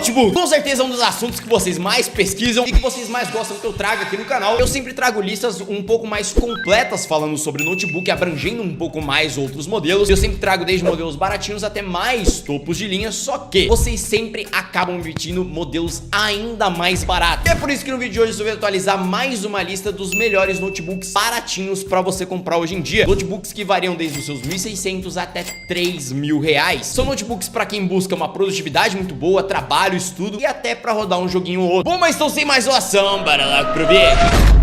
Notebook, com certeza é um dos assuntos que vocês mais pesquisam e que vocês mais gostam que eu traga aqui no canal. Eu sempre trago listas um pouco mais completas falando sobre notebook, abrangendo um pouco mais outros modelos. Eu sempre trago desde modelos baratinhos até mais topos de linha, só que vocês sempre acabam investindo modelos ainda mais baratos. E é por isso que no vídeo de hoje eu vou atualizar mais uma lista dos melhores notebooks baratinhos para você comprar hoje em dia. Notebooks que variam desde os seus 1.600 até 3.000 reais. São notebooks para quem busca uma produtividade muito boa, trabalho, estudo e até para rodar um joguinho ou outro. Bom, mas então sem mais enrolação, bora lá pro vídeo.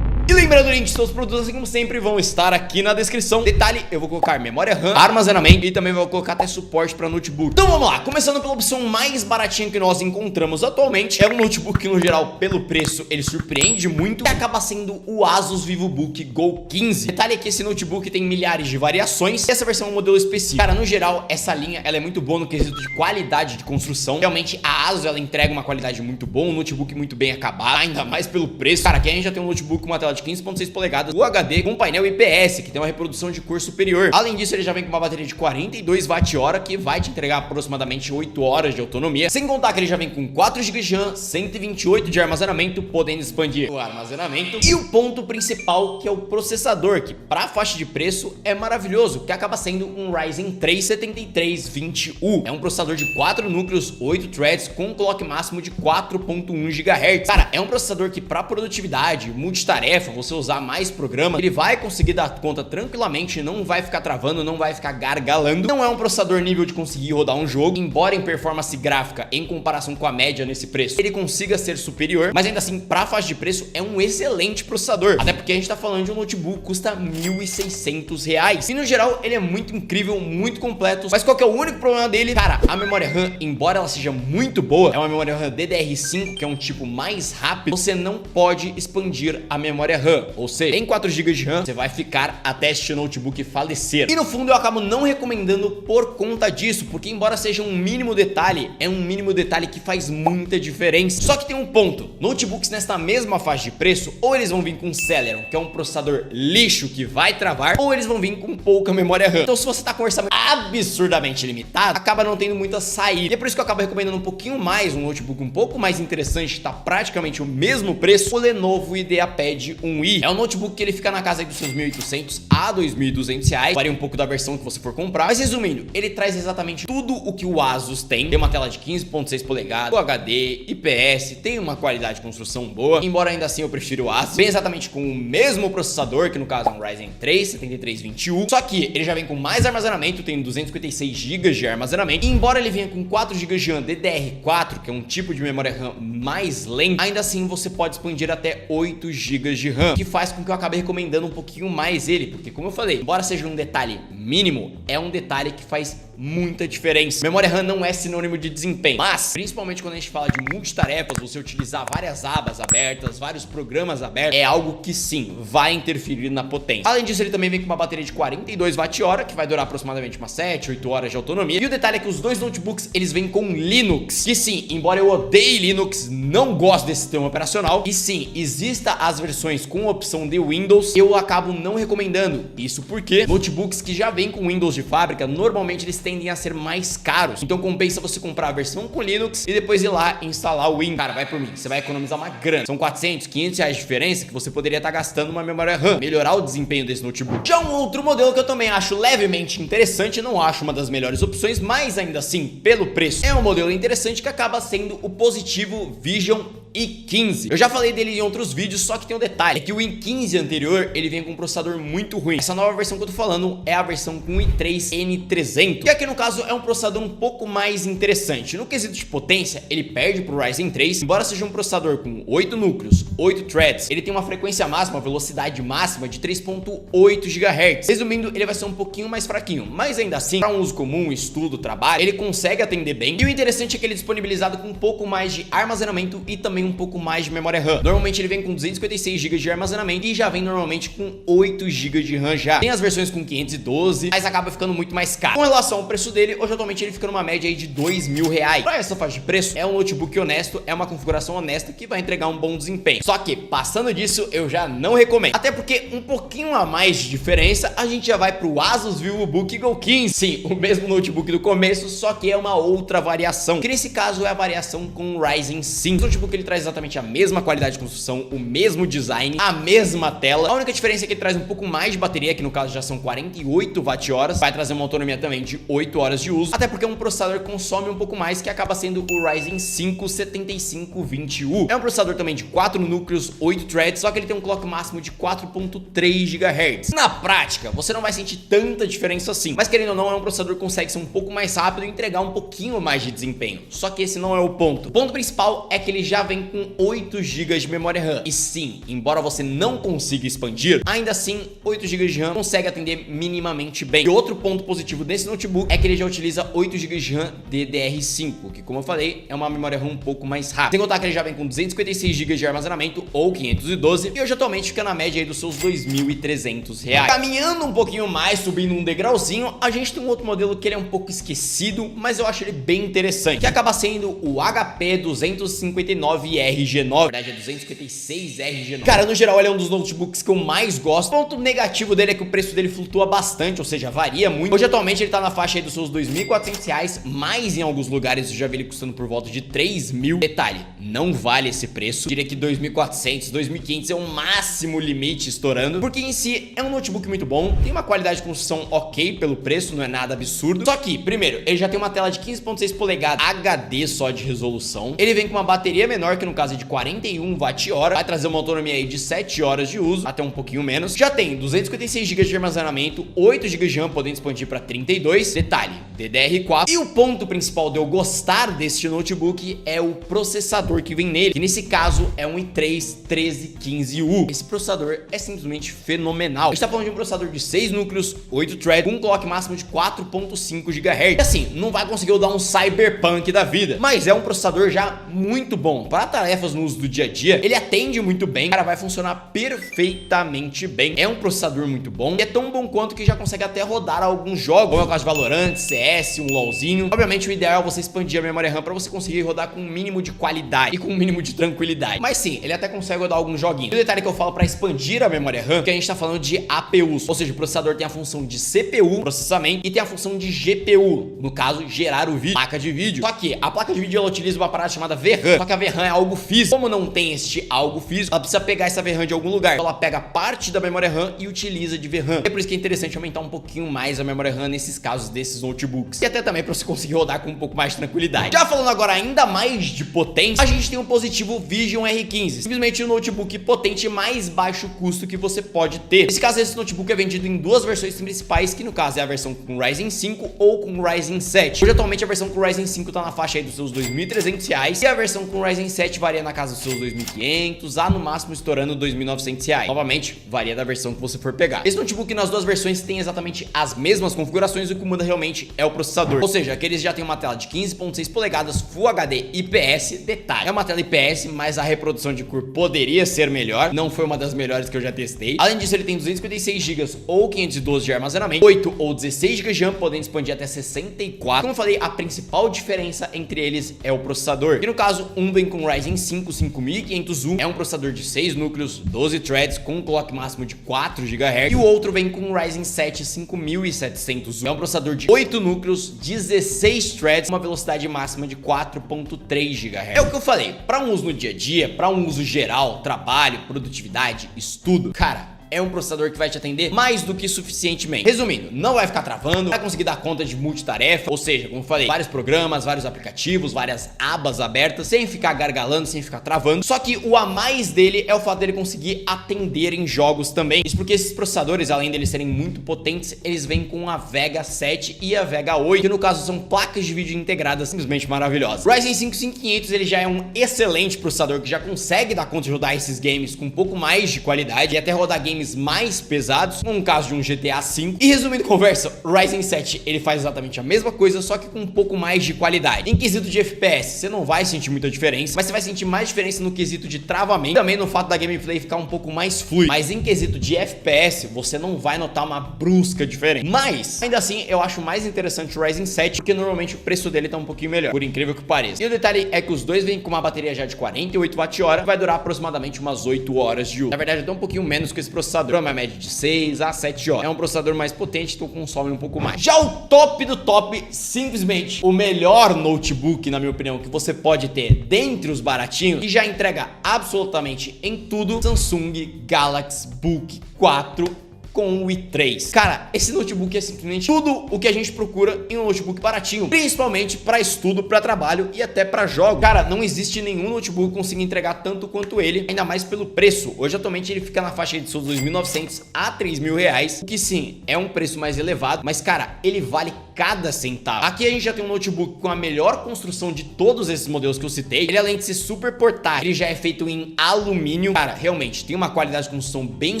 E lembrando, links de todos os produtos, assim como sempre, vão estar aqui na descrição. Detalhe, eu vou colocar memória RAM, armazenamento e também vou colocar até suporte para notebook. Então vamos lá, começando pela opção mais baratinha que nós encontramos atualmente. É um notebook que no geral, pelo preço, ele surpreende muito e acaba sendo o Asus VivoBook Go 15. Detalhe é que esse notebook tem milhares de variações e essa versão é um modelo específico. Cara, no geral, essa linha ela é muito boa no quesito de qualidade de construção. Realmente, a Asus ela entrega uma qualidade muito boa, um notebook muito bem acabado, ainda mais pelo preço. Cara, aqui a gente já tem um notebook com uma tela de 15.6 polegadas, UHD com painel IPS, que tem uma reprodução de cor superior. Além disso, ele já vem com uma bateria de 42 Wh, que vai te entregar aproximadamente 8 horas de autonomia. Sem contar que ele já vem com 4 GB de RAM, 128 de armazenamento, podendo expandir o armazenamento. E o ponto principal, que é o processador, que para faixa de preço é maravilhoso, que acaba sendo um Ryzen 3 7320U. É um processador de 4 núcleos, 8 threads, com um clock máximo de 4.1 GHz. Cara, é um processador que para produtividade, multitarefa, você usar mais programa, ele vai conseguir dar conta tranquilamente, não vai ficar travando, não vai ficar gargalando. Não é um processador nível de conseguir rodar um jogo, embora em performance gráfica, em comparação com a média nesse preço, ele consiga ser superior, mas ainda assim, pra faixa de preço, é um excelente processador. Até porque a gente tá falando de um notebook que custa R$1.600. E no geral, ele é muito incrível, muito completo. Mas qual que é o único problema dele? Cara, a memória RAM, embora ela seja muito boa, é uma memória RAM DDR5, que é um tipo mais rápido, você não pode expandir a memória RAM. Ou seja, em 4 GB de RAM, você vai ficar até este notebook falecer. E no fundo eu acabo não recomendando por conta disso, porque embora seja um mínimo detalhe, é um mínimo detalhe que faz muita diferença. Só que tem um ponto, notebooks nesta mesma faixa de preço, ou eles vão vir com Celeron, que é um processador lixo que vai travar, ou eles vão vir com pouca memória RAM. Então se você tá com um orçamento absurdamente limitado, acaba não tendo muita saída. E é por isso que eu acabo recomendando um pouquinho mais, um notebook um pouco mais interessante, tá praticamente o mesmo preço, o Lenovo IdeaPad 1i. É um notebook que ele fica na casa aí dos seus 1.800 a 2.200 reais. Varia um pouco da versão que você for comprar. Mas resumindo, ele traz exatamente tudo o que o Asus tem. Tem uma tela de 15.6 polegadas, UHD, IPS, tem uma qualidade de construção boa. Embora ainda assim eu prefiro o Asus. Vem exatamente com o mesmo processador, que no caso é um Ryzen 3 7320U. Só que ele já vem com mais armazenamento, tem 256 GB de armazenamento. E embora ele venha com 4 GB de RAM DDR4, que é um tipo de memória RAM mais lenta, ainda assim você pode expandir até 8 GB de RAM, que faz com que eu acabe recomendando um pouquinho mais ele, porque como eu falei, embora seja um detalhe mínimo, é um detalhe que faz muita diferença. Memória RAM não é sinônimo de desempenho, mas principalmente quando a gente fala de multitarefas, você utilizar várias abas abertas, vários programas abertos, é algo que sim, vai interferir na potência. Além disso, ele também vem com uma bateria de 42 Wh, que vai durar aproximadamente umas 7, 8 horas de autonomia. E o detalhe é que os dois notebooks, eles vêm com Linux, que sim, embora eu odeie Linux, não gosto desse sistema operacional, e sim, exista as versões com opção de Windows, eu acabo não recomendando. Isso porque notebooks que já vêm com Windows de fábrica, normalmente eles tendem a ser mais caros. Então compensa você comprar a versão com Linux e depois ir lá e instalar o Windows. Cara, vai por mim, você vai economizar uma grana. São 400, 500 reais de diferença que você poderia estar gastando uma memória RAM, melhorar o desempenho desse notebook. Já um outro modelo que eu também acho levemente interessante, não acho uma das melhores opções, mas ainda assim, pelo preço, é um modelo interessante que acaba sendo o Positivo Vision i15. Eu já falei dele em outros vídeos, só que tem um detalhe, é que o i15 anterior, ele vem com um processador muito ruim. Essa nova versão que eu tô falando é a versão com i3-N300, que aqui no caso é um processador um pouco mais interessante. No quesito de potência, ele perde pro Ryzen 3, embora seja um processador com 8 núcleos, 8 threads, ele tem uma frequência máxima, uma velocidade máxima de 3.8 GHz. Resumindo, ele vai ser um pouquinho mais fraquinho, mas ainda assim, para um uso comum, estudo, trabalho, ele consegue atender bem. E o interessante é que ele é disponibilizado com um pouco mais de armazenamento e também vem um pouco mais de memória RAM. Normalmente ele vem com 256 GB de armazenamento e já vem normalmente com 8 GB de RAM já. Tem as versões com 512, mas acaba ficando muito mais caro. Com relação ao preço dele, hoje atualmente ele fica numa média aí de R$2.000. Pra essa faixa de preço, é um notebook honesto, é uma configuração honesta que vai entregar um bom desempenho. Só que, passando disso, eu já não recomendo. Até porque um pouquinho a mais de diferença, a gente já vai pro Asus VivoBook Go 15. Sim, o mesmo notebook do começo, só que é uma outra variação, que nesse caso é a variação com o Ryzen 5. O notebook ele traz exatamente a mesma qualidade de construção, o mesmo design, a mesma tela. A única diferença é que ele traz um pouco mais de bateria, que no caso já são 48 Wh, vai trazer uma autonomia também de 8 horas de uso, até porque é um processador que consome um pouco mais, que acaba sendo o Ryzen 5 7520U. É um processador também de 4 núcleos, 8 threads, só que ele tem um clock máximo de 4.3 GHz. Na prática, você não vai sentir tanta diferença assim, mas querendo ou não, é um processador que consegue ser um pouco mais rápido e entregar um pouquinho mais de desempenho. Só que esse não é o ponto. O ponto principal é que ele já vem com 8 GB de memória RAM. E sim, embora você não consiga expandir, ainda assim 8 GB de RAM consegue atender minimamente bem. E outro ponto positivo desse notebook é que ele já utiliza 8 GB de RAM DDR5, que como eu falei, é uma memória RAM um pouco mais rápida. Sem contar que ele já vem com 256 GB de armazenamento ou 512 e hoje atualmente fica na média aí dos seus R$2.300. Caminhando um pouquinho mais, subindo um degrauzinho, a gente tem um outro modelo que ele é um pouco esquecido, mas eu acho ele bem interessante, que acaba sendo o HP 259RG9, na verdade é 256RG9. Cara, no geral ele é um dos notebooks que eu mais gosto. O ponto negativo dele é que o preço dele flutua bastante, ou seja, varia muito. Hoje atualmente ele tá na faixa aí dos seus R$2.400, mas em alguns lugares eu já vi ele custando por volta de R$3.000. Detalhe, não vale esse preço. Eu diria que R$2.400, R$2.500 é o máximo limite estourando, porque em si é um notebook muito bom, tem uma qualidade de construção ok pelo preço, não é nada absurdo. Só que, primeiro, ele já tem uma tela de 15.6 polegadas HD só de resolução. Ele vem com uma bateria menor, que no caso é de 41 Wh, vai trazer uma autonomia aí de 7 horas de uso, até um pouquinho menos. Já tem 256 GB de armazenamento, 8 GB de RAM, podendo expandir para 32. Detalhe, DDR4. E o ponto principal de eu gostar deste notebook é o processador que vem nele, que nesse caso é um i3-1315U. Esse processador é simplesmente fenomenal. A gente tá falando de um processador de 6 núcleos, 8 threads, com um clock máximo de 4.5 GHz. E assim, não vai conseguir dar um cyberpunk da vida, mas é um processador já muito bom. Para tarefas no uso do dia a dia, ele atende muito bem, cara, vai funcionar perfeitamente bem. É um processador muito bom e é tão bom quanto que já consegue até rodar alguns jogos, como é o caso de Valorant, CS, um LoLzinho. Obviamente o ideal é você expandir a memória RAM para você conseguir rodar com um mínimo de qualidade e com um mínimo de tranquilidade. Mas sim, ele até consegue rodar alguns joguinhos. E o detalhe que eu falo para expandir a memória RAM, que a gente tá falando de APUs, ou seja, o processador tem a função de CPU, processamento, e tem a função de GPU, no caso, gerar o vídeo, placa de vídeo. Só que a placa de vídeo ela utiliza uma parada chamada VRAM, só que a VRAM é algo físico. Como não tem este algo físico, ela precisa pegar essa VRAM de algum lugar. Então ela pega parte da memória RAM e utiliza de VRAM. É por isso que é interessante aumentar um pouquinho mais a memória RAM nesses casos desses notebooks, e até também para você conseguir rodar com um pouco mais de tranquilidade. Já falando agora ainda mais de potência, a gente tem o positivo Vision R15, simplesmente o notebook potente mais baixo custo que você pode ter. Nesse caso, esse notebook é vendido em duas versões principais, que no caso é a versão com Ryzen 5 ou com Ryzen 7. Hoje atualmente a versão com Ryzen 5 tá na faixa aí dos seus R$2.300 e a versão com Ryzen 7 varia na casa dos seus R$2.500 a no máximo estourando R$2.900. Novamente, varia da versão que você for pegar. Esse notebook nas duas versões tem exatamente as mesmas configurações, o que muda realmente é o processador. Ou seja, aqueles já tem uma tela de 15.6 polegadas Full HD IPS. Detalhe, é uma tela IPS, mas a reprodução de cor poderia ser melhor, não foi uma das melhores que eu já testei. Além disso, ele tem 256 GB ou 512 de armazenamento, 8 ou 16 GB de RAM, podendo expandir até 64. Como eu falei, a principal diferença entre eles é o processador, que no caso, um vem com Ryzen 5 5500U, é um processador de 6 núcleos, 12 threads, com um clock máximo de 4 GHz, e o outro vem com Ryzen 7 5700U, é um processador de 8 núcleos, 16 threads, uma velocidade máxima de 4.3 GHz. É o que eu falei, para um uso no dia a dia, para um uso geral, trabalho, produtividade, estudo, cara, é um processador que vai te atender mais do que suficientemente. Resumindo, não vai ficar travando, vai conseguir dar conta de multitarefa, ou seja, como eu falei, vários programas, vários aplicativos, várias abas abertas, sem ficar gargalando, sem ficar travando. Só que o a mais dele é o fato dele conseguir atender em jogos também. Isso porque esses processadores, além deles serem muito potentes, eles vêm com a Vega 7 e a Vega 8, que no caso são placas de vídeo integradas simplesmente maravilhosas. O Ryzen 5 5500 ele já é um excelente processador que já consegue dar conta de rodar esses games com um pouco mais de qualidade e até rodar games games mais pesados, como no caso de um GTA V. E resumindo a conversa, o Ryzen 7 ele faz exatamente a mesma coisa, só que com um pouco mais de qualidade. Em quesito de FPS, você não vai sentir muita diferença, mas você vai sentir mais diferença no quesito de travamento, também no fato da gameplay ficar um pouco mais fluida. Mas em quesito de FPS, você não vai notar uma brusca diferença. Mas, ainda assim, eu acho mais interessante o Ryzen 7, porque normalmente o preço dele tá um pouquinho melhor, por incrível que pareça. E o detalhe é que os dois vêm com uma bateria já de 48 Wh, que vai durar aproximadamente umas 8 horas de uso. Na verdade, até um pouquinho menos que esse processador, uma média de 6 a 7 horas. É um processador mais potente, então consome um pouco mais. Já o top do top, simplesmente o melhor notebook, na minha opinião, que você pode ter dentre os baratinhos, e já entrega absolutamente em tudo, Samsung Galaxy Book 4 com o i3. Cara, esse notebook é simplesmente tudo o que a gente procura em um notebook baratinho, principalmente para estudo, para trabalho e até para jogos. Cara, não existe nenhum notebook que consiga entregar tanto quanto ele, ainda mais pelo preço. Hoje, atualmente, ele fica na faixa de seus R$2.900 a R$3.000, o que sim, é um preço mais elevado, mas cara, ele vale cada centavo. Aqui a gente já tem um notebook com a melhor construção de todos esses modelos que eu citei. Ele, além de ser super portátil, ele já é feito em alumínio. Cara, realmente, tem uma qualidade de construção bem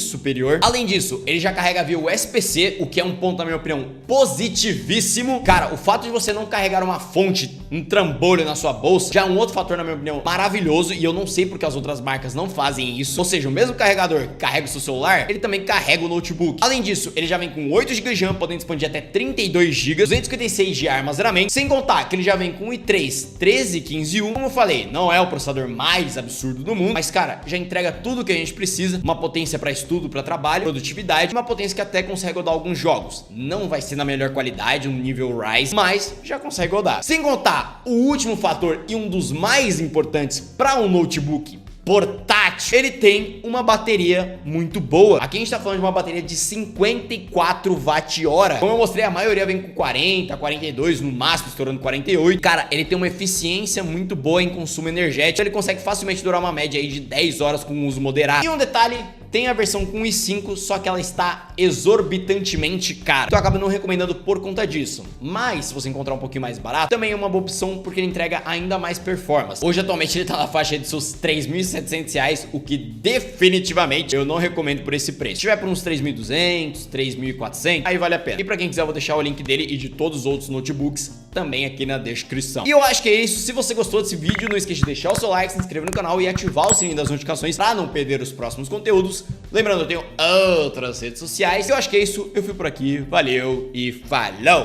superior. Além disso, ele já carrega via USB-C, o que é um ponto, na minha opinião, positivíssimo. Cara, o fato de você não carregar uma fonte, um trambolho na sua bolsa, já é um outro fator, na minha opinião, maravilhoso. E eu não sei porque as outras marcas não fazem isso. Ou seja, o mesmo carregador que carrega o seu celular, ele também carrega o notebook. Além disso, ele já vem com 8 GB de RAM, podendo expandir até 32 GB, 256 de armazenamento, sem contar que ele já vem com o i3 13151. Como eu falei, não é o processador mais absurdo do mundo, mas cara, já entrega tudo o que a gente precisa, uma potência para estudo, para trabalho, produtividade, uma potência que até consegue rodar alguns jogos. Não vai ser na melhor qualidade, um nível Ryzen, mas já consegue rodar. Sem contar o último fator e um dos mais importantes para um notebook portátil, ele tem uma bateria muito boa. Aqui a gente tá falando de uma bateria de 54 Wh. Como eu mostrei, a maioria vem com 40, 42, no máximo estourando 48. Cara, ele tem uma eficiência muito boa em consumo energético. Ele consegue facilmente durar uma média aí de 10 horas com uso moderado. E um detalhe, tem a versão com i5, só que ela está exorbitantemente cara. Então eu acabo não recomendando por conta disso. Mas se você encontrar um pouquinho mais barato, também é uma boa opção, porque ele entrega ainda mais performance. Hoje, atualmente, ele tá na faixa de seus R$3.700, o que definitivamente eu não recomendo por esse preço. Se tiver por uns 3.200, 3.400, aí vale a pena. E pra quem quiser, eu vou deixar o link dele e de todos os outros notebooks também aqui na descrição. E eu acho que é isso. Se você gostou desse vídeo, não esqueça de deixar o seu like, se inscrever no canal e ativar o sininho das notificações pra não perder os próximos conteúdos. Lembrando, eu tenho outras redes sociais. Eu acho que é isso. Eu fui por aqui. Valeu e falou!